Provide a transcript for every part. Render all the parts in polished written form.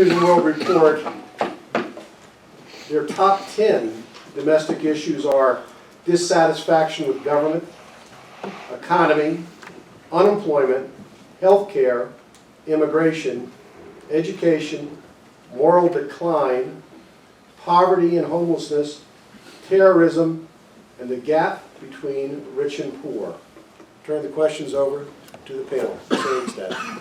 News and World Report, their top 10 domestic issues are dissatisfaction with government, economy, unemployment, health care, immigration, education, moral decline, poverty and homelessness, terrorism, and the gap between rich and poor. Turn the questions over to the panel. Same staff.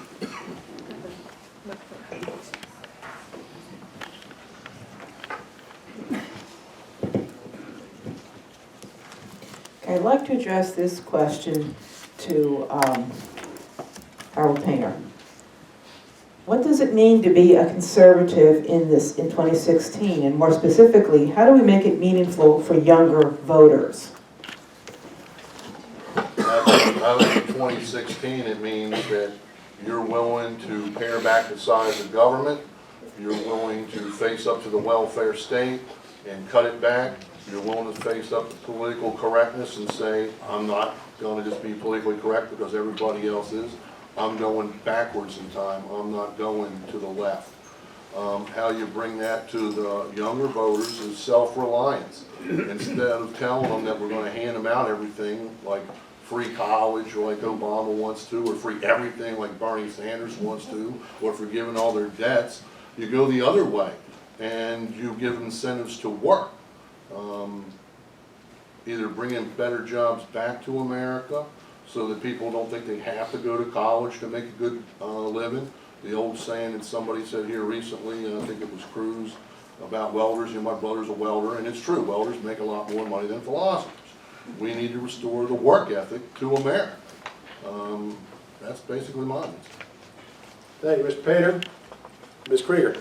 I'd like to address this question to Harold Painter. What does it mean to be a conservative in 2016? And more specifically, how do we make it meaningful for younger voters? I think in 2016 it means that you're willing to pare back the size of government, you're willing to face up to the welfare state and cut it back, you're willing to face up to political correctness and say, I'm not going to just be politically correct because everybody else is. I'm going backwards in time. I'm not going to the left. How you bring that to the younger voters is self-reliance. Instead of telling them that we're going to hand them out everything like free college like Obama wants to, or free everything like Bernie Sanders wants to, or forgiving all their debts, you go the other way and you give incentives to work. Either bringing better jobs back to America so that people don't think they have to go to college to make a good living. The old saying that somebody said here recently, I think it was Cruz, about welders, you know, my brother's a welder, and it's true, welders make a lot more money than philosophers. We need to restore the work ethic to America. That's basically my answer. Thank you, Mr. Painter. Ms. Krieger.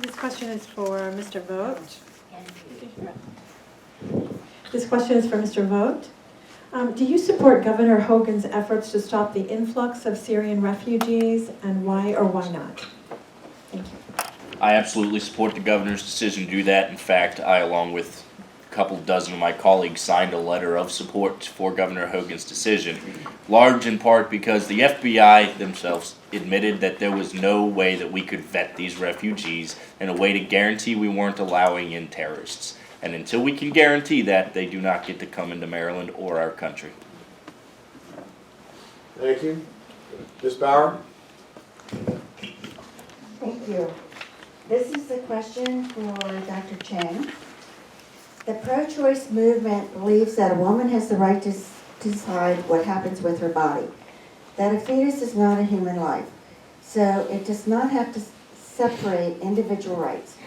This question is for Mr. Vogt. This question is for Mr. Vogt. Do you support Governor Hogan's efforts to stop the influx of Syrian refugees, and why or why not? Thank you. I absolutely support the governor's decision to do that. In fact, I, along with a couple dozen of my colleagues, signed a letter of support for Governor Hogan's decision, large in part because the FBI themselves admitted that there was no way that we could vet these refugees in a way to guarantee we weren't allowing in terrorists. And until we can guarantee that, they do not get to come into Maryland or our country. Thank you. Ms. Bauer. Thank you. This is a question for Dr. Chang. The pro-choice movement believes that a woman has the right to decide what happens with her body, that a fetus is not a human life, so it does not have to separate individual rights,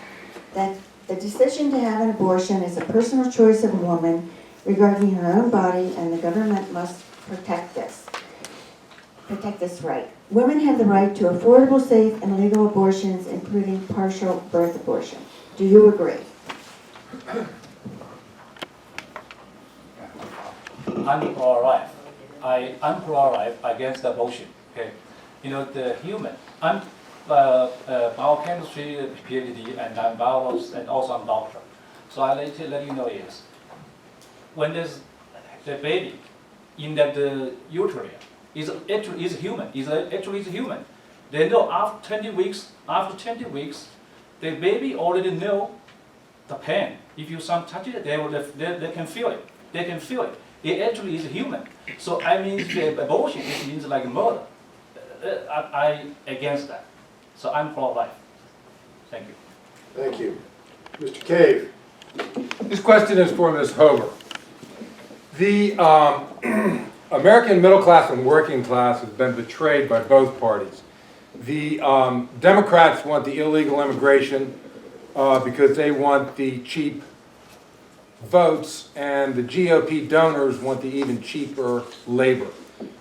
that the decision to have an abortion is a personal choice of a woman regarding her own body, and the government must protect this right. Women have the right to affordable, safe, and legal abortions, including partial birth abortion. Do you agree? I'm pro-life. I'm pro-life against abortion. Okay, you know the human. I'm biochemistry PhD, and I'm biologist, and also I'm doctor. So I let you know is when there's the baby in that uterus is actually human. Is human. They know after 20 weeks. After 20 weeks, the baby already know the pain. If you touch it, they can feel it. They can feel it. It actually is human. So I mean, the abortion it means like murder. I against that. So I'm pro-life. Thank you. Thank you. Mr. Cave. This question is for Ms. Homer. The American middle class and working class has been betrayed by both parties. The Democrats want the illegal immigration because they want the cheap votes, and the GOP donors want the even cheaper labor.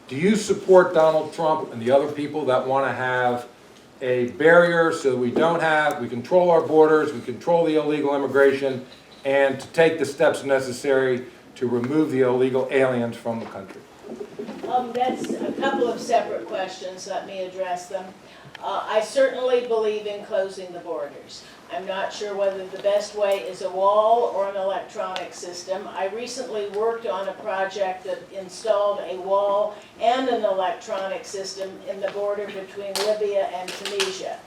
Do you support Donald Trump and the other people that want to have a barrier so that we control our borders, we control the illegal immigration, and to take the steps necessary to remove the illegal aliens from the country? That's a couple of separate questions. Let me address them. I certainly believe in closing the borders. I'm not sure whether the best way is a wall or an electronic system. I recently worked on a project that installed a wall and an electronic system in the border between Libya and Tunisia.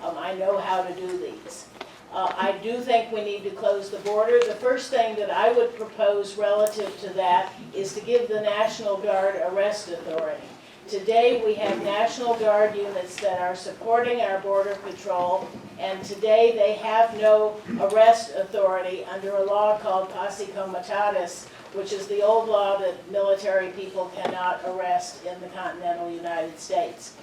I know how to do these. I do think we need to close the border. The first thing that I would propose relative to that is to give the National Guard arrest authority. Today, we have National Guard units that are supporting our Border Patrol, and today they have no arrest authority under a law called Posse Comitatus, which is the old law that military people cannot arrest in the continental United States.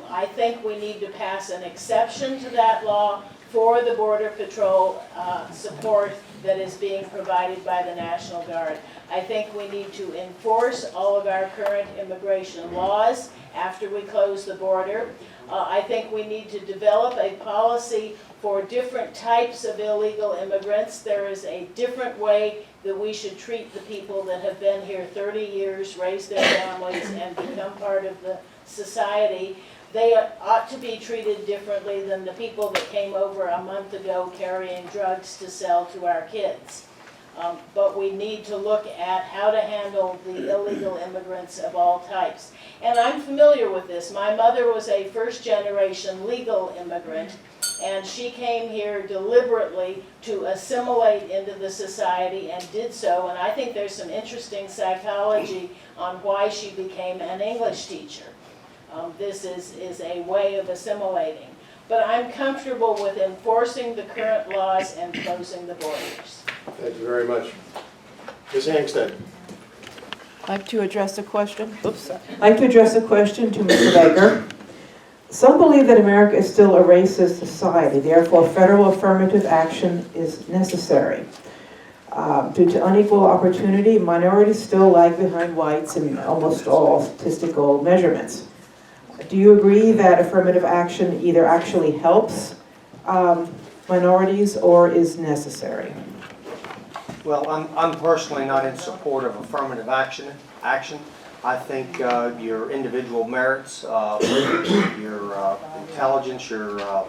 I think we need to pass an exception to that law for the Border Patrol support that is being provided by the National Guard. I think we need to enforce all of our current immigration laws after we close the border. I think we need to develop a policy for different types of illegal immigrants. There is a different way that we should treat the people that have been here 30 years, raised their families, and become part of the society. They ought to be treated differently than the people that came over a month ago carrying drugs to sell to our kids. But we need to look at how to handle the illegal immigrants of all types. And I'm familiar with this. My mother was a first-generation legal immigrant, and she came here deliberately to assimilate into the society and did so. And I think there's some interesting psychology on why she became an English teacher. This is a way of assimilating. But I'm comfortable with enforcing the current laws and closing the borders. Thank you very much. Ms. Hangstead. I'd like to address a question. Oops. I'd like to address a question to Mr. Baker. Some believe that America is still a racist society, therefore federal affirmative action is necessary. Due to unequal opportunity, minorities still lag behind whites in almost all statistical measurements. Do you agree that affirmative action either actually helps minorities or is necessary? Well, I'm personally not in support of affirmative action. I think your individual merits, your intelligence, your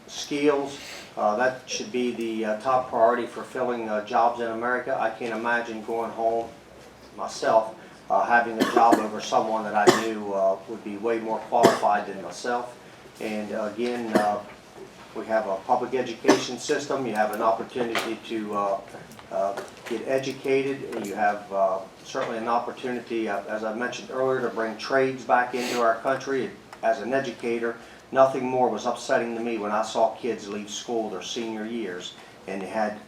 skills, that should be the top priority for filling jobs in America. I can't imagine going home myself having a job over someone that I knew would be way more qualified than myself. And again, we have a public education system. You have an opportunity to get educated. You have certainly an opportunity, as I mentioned earlier, to bring trades back into our country. As an educator, nothing more was upsetting to me when I saw kids leave school their senior years and they had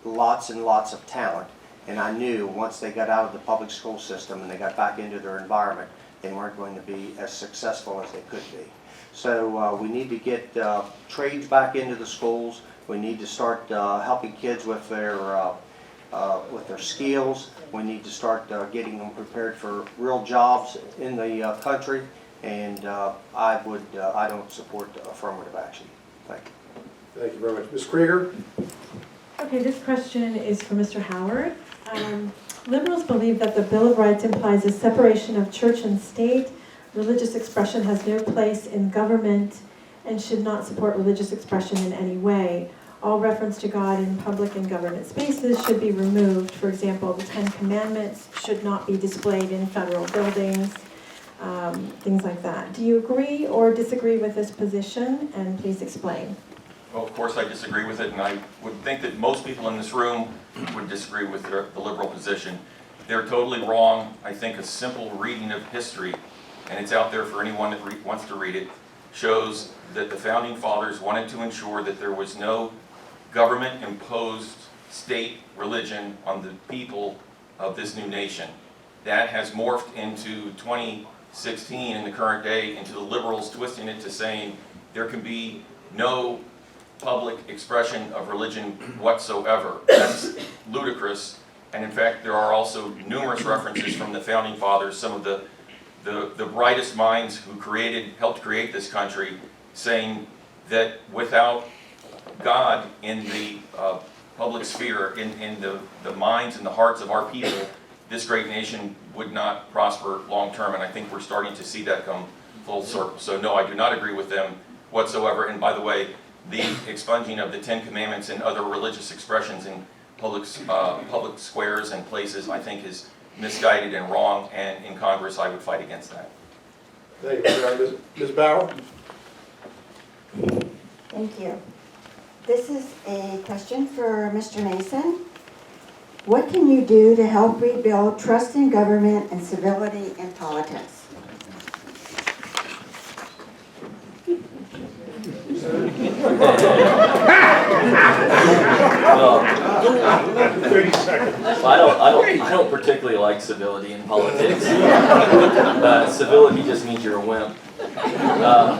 lots and lots of talent. And I knew once they got out of the public school system and they got back into their environment, they weren't going to be as successful as they could be. So we need to get trades back into the schools. We need to start helping kids with their skills. We need to start getting them prepared for real jobs in the country. And I don't support affirmative action. Thank you. Thank you very much. Ms. Krieger? Okay, this question is for Mr. Howard. Liberals believe that the Bill of Rights implies a separation of church and state. Religious expression has no place in government and should not support religious expression in any way. All reference to God in public and government spaces should be removed. For example, the Ten Commandments should not be displayed in federal buildings, things like that. Do you agree or disagree with this position? And please explain. Well, of course I disagree with it, and I would think that most people in this room would disagree with the liberal position. They're totally wrong. I think a simple reading of history, and it's out there for anyone that wants to read it, shows that the Founding Fathers wanted to ensure that there was no government-imposed state religion on the people of this new nation. That has morphed into 2016 in the current day into the liberals twisting it to saying there can be no public expression of religion whatsoever. That's ludicrous, and in fact there are also numerous references from the Founding Fathers, some of the brightest minds who helped create this country, saying that without God in the public sphere, in the minds and the hearts of our people, this great nation would not prosper long term, and I think we're starting to see that come full circle. So no, I do not agree with them whatsoever. And by the way, the expunging of the Ten Commandments and other religious expressions in public squares and places, I think is misguided and wrong, and in Congress I would fight against that. Thank you, sir. Ms. Bauer? Thank you. This is a question for Mr. Mason. What can you do to help rebuild trust in government and civility in politics? I don't particularly like civility in politics. Civility just means you're a wimp.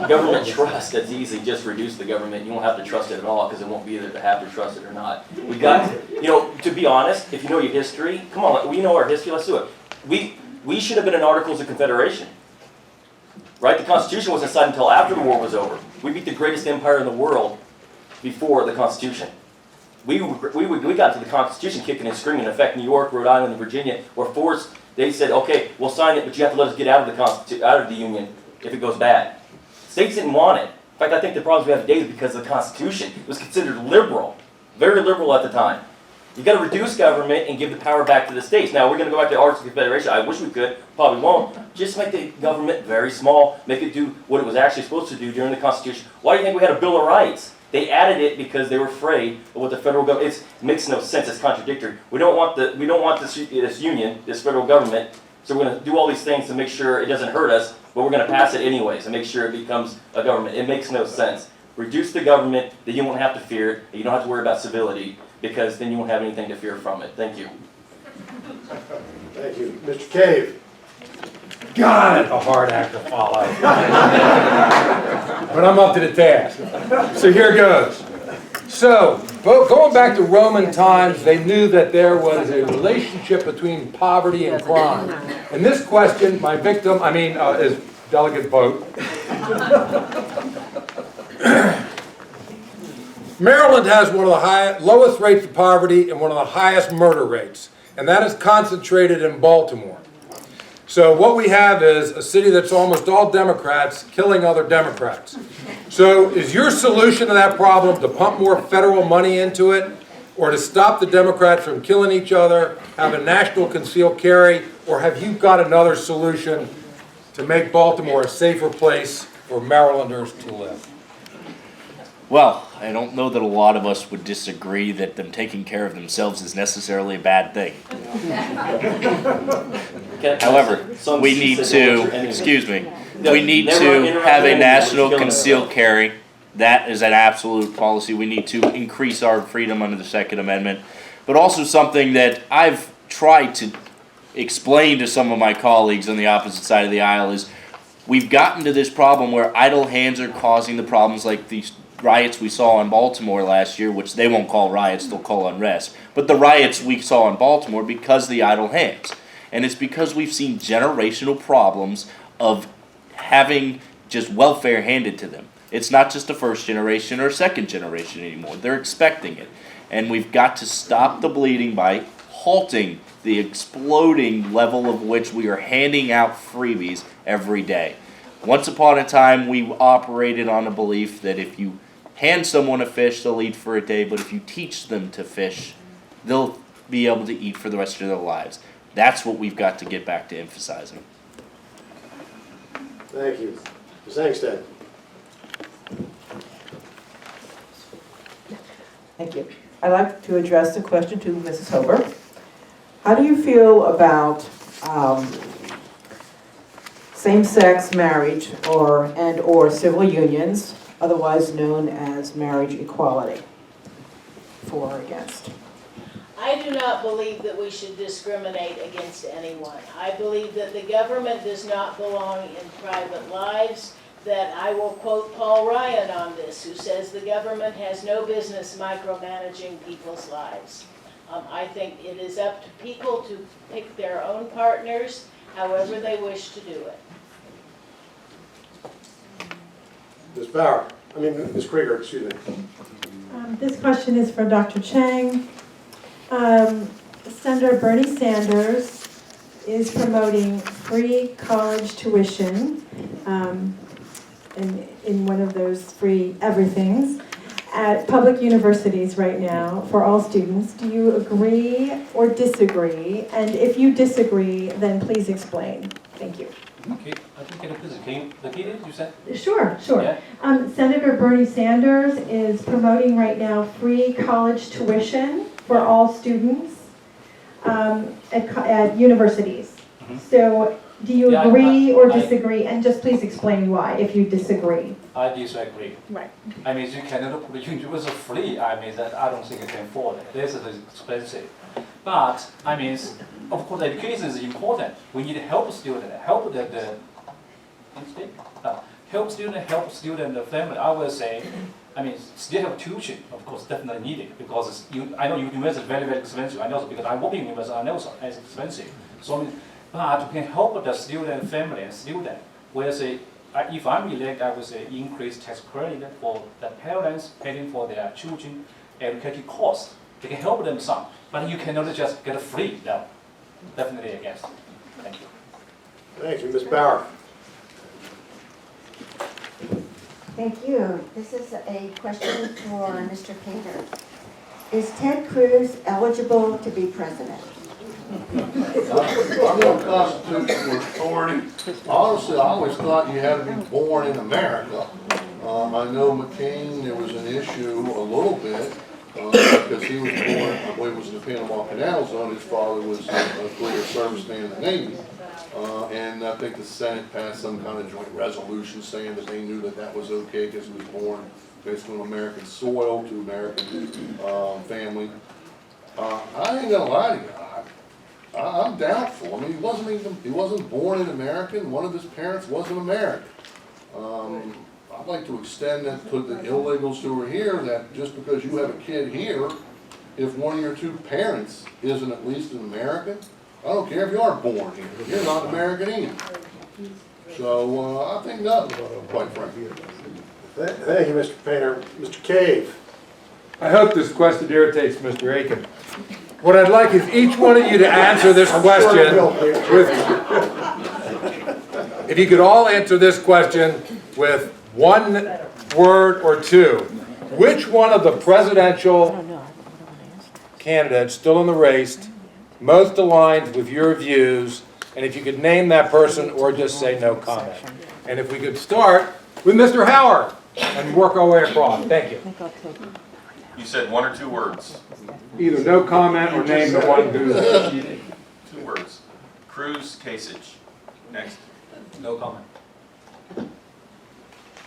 Government trust, that's easy, just reduce the government. You won't have to trust it at all because it won't be there to have to trust it or not. We got to, to be honest, if you know your history, come on, we know our history, let's do it. We should have been in Articles of Confederation. Right? The Constitution wasn't signed until after the war was over. We beat the greatest empire in the world before the Constitution. We got to the Constitution kicking and screaming. In fact, New York, Rhode Island, and Virginia were forced. They said, "Okay, we'll sign it, but you have to let us get out of the Union if it goes bad." States didn't want it. In fact, I think the problems we have today is because of the Constitution. It was considered liberal, very liberal at the time. You got to reduce government and give the power back to the states. Now we're going to go back to Articles of Confederation. I wish we could, probably won't. Just make the government very small. Make it do what it was actually supposed to do during the Constitution. Why do you think we had a Bill of Rights? They added it because they were afraid of what the federal government. It makes no sense. It's contradictory. We don't want this union, this federal government. So we're going to do all these things to make sure it doesn't hurt us, but we're going to pass it anyways and make sure it becomes a government. It makes no sense. Reduce the government, then you won't have to fear it. And you don't have to worry about civility because then you won't have anything to fear from it. Thank you. Thank you. Mr. Cave? God, a hard act to follow. But I'm up to the task. So here goes. So, going back to Roman times, they knew that there was a relationship between poverty and crime. And this question, my victim, is Delegate Vogt. Maryland has one of the lowest rates of poverty and one of the highest murder rates. And that is concentrated in Baltimore. So what we have is a city that's almost all Democrats killing other Democrats. So is your solution to that problem to pump more federal money into it, or to stop the Democrats from killing each other, have a national concealed carry, or have you got another solution to make Baltimore a safer place for Marylanders to live? Well, I don't know that a lot of us would disagree that them taking care of themselves is necessarily a bad thing. However, we need to have a national concealed carry. That is an absolute policy. We need to increase our freedom under the Second Amendment. But also something that I've tried to explain to some of my colleagues on the opposite side of the aisle is we've gotten to this problem where idle hands are causing the problems like these riots we saw in Baltimore last year, which they won't call riots, they'll call unrest. But the riots we saw in Baltimore because of the idle hands. And it's because we've seen generational problems of having just welfare handed to them. It's not just a first generation or second generation anymore. They're expecting it. And we've got to stop the bleeding by halting the exploding level of which we are handing out freebies every day. Once upon a time, we operated on a belief that if you hand someone a fish, they'll eat for a day, but if you teach them to fish, they'll be able to eat for the rest of their lives. That's what we've got to get back to emphasizing. Thank you. Ms. Angstead? Thank you. I'd like to address the question to Mrs. Hober. How do you feel about same-sex marriage or civil unions, otherwise known as marriage equality? For or against? I do not believe that we should discriminate against anyone. I believe that the government does not belong in private lives, that I will quote Paul Ryan on this, who says the government has no business micromanaging people's lives. I think it is up to people to pick their own partners however they wish to do it. Ms. Krieger, excuse me. This question is for Dr. Chang. Senator Bernie Sanders is promoting free college tuition in one of those free everythings at public universities right now for all students. Do you agree or disagree? And if you disagree, then please explain. Thank you. Okay, I think can you repeat it, you said? Sure. Yeah. Senator Bernie Sanders is promoting right now free college tuition for all students at universities. Mhm. So do you Yeah, agree or I- disagree? And just please explain why, if you disagree. I disagree. Right. I mean, you cannot put university free. I mean, that I don't think you can afford it. This is expensive. But I mean, of course, education is important. We need to help students, help help student, the family. I will say, I mean, still have tuition, of course, definitely needed because I know university is very, very expensive. I know because I work in university, I know it's expensive. So, but we can help the student family and student. Where say, if I'm elected, I would say increase tax credit for the parents paying for their children education costs. They can help them some, but you cannot just get free. No, definitely against. Thank you. Thank you, Ms. Bauer. Thank you. This is a question for Mr. Painter. Is Ted Cruz eligible to be president? I'm no constitutional authority. Honestly, I always thought you had to be born in America. I know McCain, there was an issue a little bit, because he was born, I believe it was in the Panama Canal Zone. His father was a career serviceman in the Navy. And I think the Senate passed some kind of joint resolution saying that they knew that that was okay because he was born basically on American soil to American family. I ain't gonna lie to you. I'm doubtful. I mean, he wasn't born an American. One of his parents wasn't American. I'd like to extend that to the illegals who are here, that just because you have a kid here, if one of your two parents isn't at least an American, I don't care if you are born here, you're not American either. So I think no, quite frankly. Thank you, Mr. Painter. Mr. Cave. I hope this question irritates Mr. Aiken. What I'd like is each one of you to answer this question with, if you could all answer this question with one word or two. Which one of the presidential candidates still in the race most aligns with your views? And if you could name that person or just say no comment. And if we could start with Mr. Howard and work our way across. Thank you. You said one or two words. Either no comment or name the one who. 2 words. Cruz, Kasich. Next. No comment.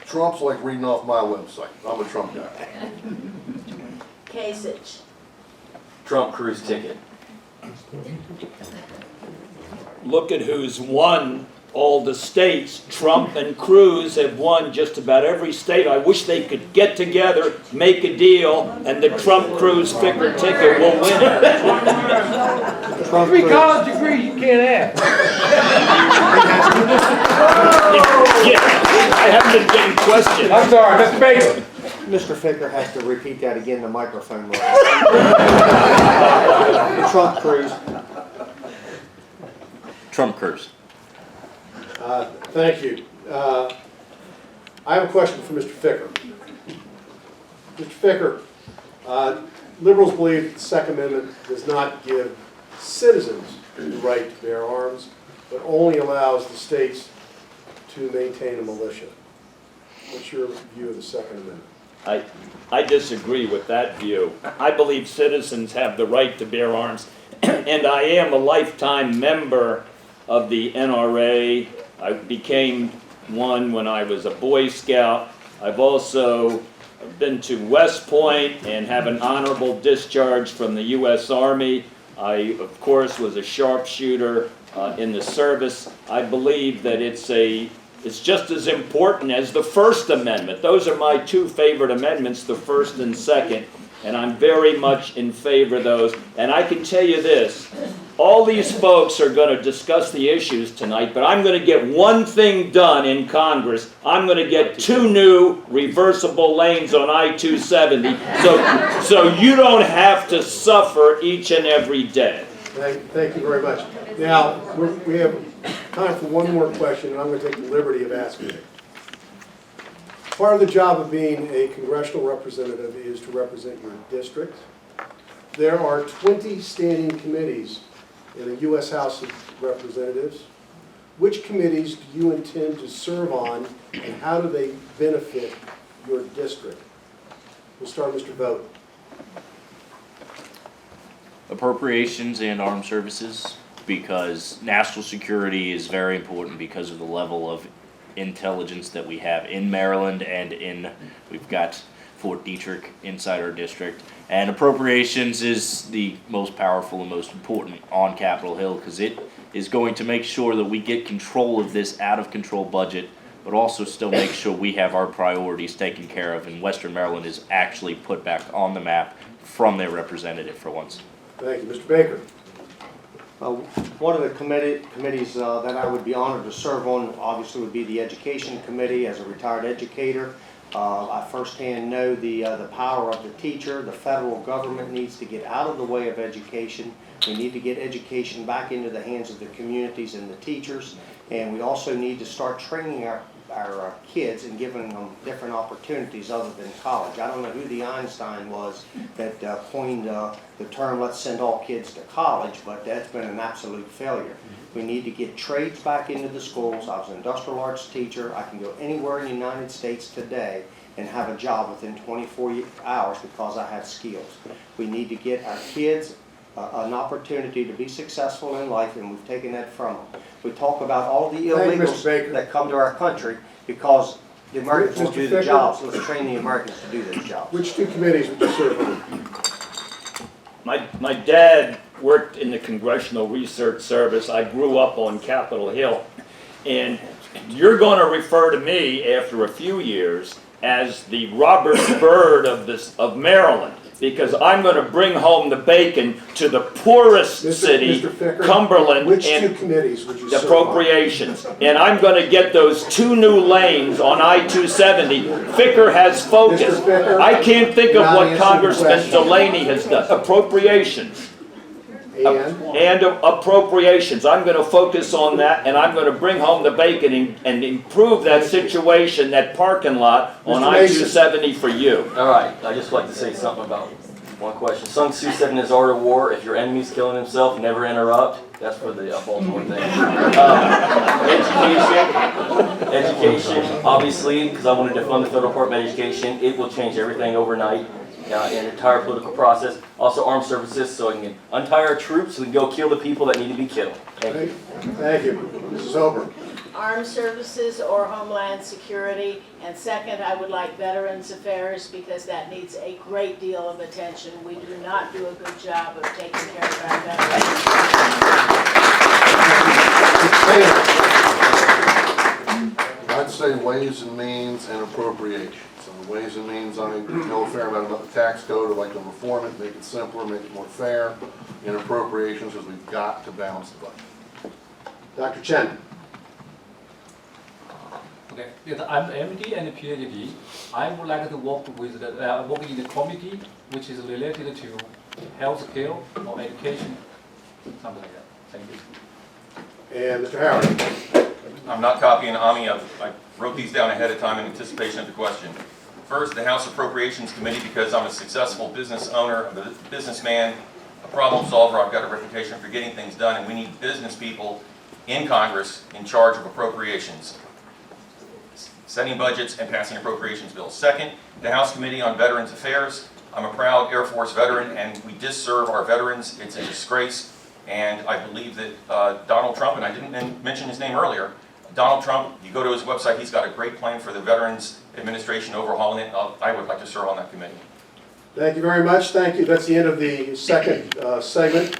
Trump's like reading off my website. I'm a Trump guy. Kasich. Trump Cruz ticket. Look at who's won all the states. Trump and Cruz have won just about every state. I wish they could get together, make a deal, and the Trump-Cruz-Ficker ticket will win. 3 college degrees you can't have. Yeah, I haven't been getting questions. I'm sorry, Mr. Baker. Mr. Ficker has to repeat that again, the microphone. Trump Cruz. Trump Cruz. Thank you. I have a question for Mr. Ficker. Mr. Ficker, liberals believe the Second Amendment does not give citizens the right to bear arms, but only allows the states to maintain a militia. What's your view of the Second Amendment? I disagree with that view. I believe citizens have the right to bear arms, and I am a lifetime member of the NRA. I became one when I was a Boy Scout. I've also been to West Point and have an honorable discharge from the U.S. Army. I, of course, was a sharpshooter in the service. I believe that it's just as important as the First Amendment. Those are my 2 favorite amendments, the First and Second, and I'm very much in favor of those. And I can tell you this, all these folks are going to discuss the issues tonight, but I'm going to get one thing done in Congress. I'm going to get 2 new reversible lanes on I-270, so you don't have to suffer each and every day. Thank you very much. Now, we have time for one more question, and I'm going to take the liberty of asking it. Part of the job of being a congressional representative is to represent your district. There are 20 standing committees in the U.S. House of Representatives. Which committees do you intend to serve on, and how do they benefit your district? We'll start with Mr. Vogt. Appropriations and armed services, because national security is very important because of the level of intelligence that we have in Maryland and we've got Fort Detrick inside our district. And appropriations is the most powerful and most important on Capitol Hill because it is going to make sure that we get control of this out of control budget, but also still make sure we have our priorities taken care of, and Western Maryland is actually put back on the map from their representative for once. Thank you. Mr. Baker. One of the committees that I would be honored to serve on obviously would be the Education Committee. As a retired educator, I firsthand know the power of the teacher. The federal government needs to get out of the way of education. We need to get education back into the hands of the communities and the teachers. And we also need to start training our kids and giving them different opportunities other than college. I don't know who the Einstein was that coined the term, let's send all kids to college, but that's been an absolute failure. We need to get trades back into the schools. I was an industrial arts teacher. I can go anywhere in the United States today and have a job within 24 hours because I have skills. We need to get our kids an opportunity to be successful in life, and we've taken that from them. We talk about all the illegals that come to our country because the Americans won't do the jobs. Let's train the Americans to do those jobs. Which two committees would you serve on? My dad worked in the Congressional Research Service. I grew up on Capitol Hill. And you're going to refer to me after a few years as the Robert Byrd of Maryland, because I'm going to bring home the bacon to the poorest city, Cumberland, which and two committees would you serve on? Appropriations. And I'm going to get those 2 new lanes on I-270. Ficker has focus. I can't think of what Congressman Delaney has done. Appropriations. And appropriations. I'm going to focus on that, and I'm going to bring home the bacon and improve that situation, that parking lot on I-270 for you. All right, I'd just like to say something about one question. Sun Tzu said in his Art of War, if your enemy's killing himself, never interrupt. That's for the Baltimore thing. Education, obviously, because I wanted to fund the federal Department of Education, it will change everything overnight. In the entire political process. Also armed services, so I can untie our troops so we can go kill the people that need to be killed. Thank you. Thank you. Mrs. Ober. Armed Services or Homeland Security. And second, I would like Veterans Affairs because that needs a great deal of attention. We do not do a good job of taking care of our veterans. I'd say Ways and Means and Appropriations. And Ways and Means, I know a fair amount about the tax code. I'd like to reform it, make it simpler, make it more fair. And Appropriations, because we've got to balance the budget. Dr. Chen. Okay, yes, I'm MD and PhD. I would like to work with work in the committee which is related to health care or education, something like that. Thank you. And Mr. Howard. I'm not copying Ami. I wrote these down ahead of time in anticipation of the question. First, the House Appropriations Committee, because I'm a successful business owner, a businessman, a problem solver. I've got a reputation for getting things done, and we need business people in Congress in charge of appropriations, setting budgets and passing appropriations bills. Second, the House Committee on Veterans Affairs. I'm a proud Air Force veteran, and we disserve our veterans. It's a disgrace. And I believe that Donald Trump, and I didn't mention his name earlier, Donald Trump, you go to his website, he's got a great plan for the Veterans Administration overhauling it. I would like to serve on that committee. Thank you very much. Thank you. That's the end of the second segment.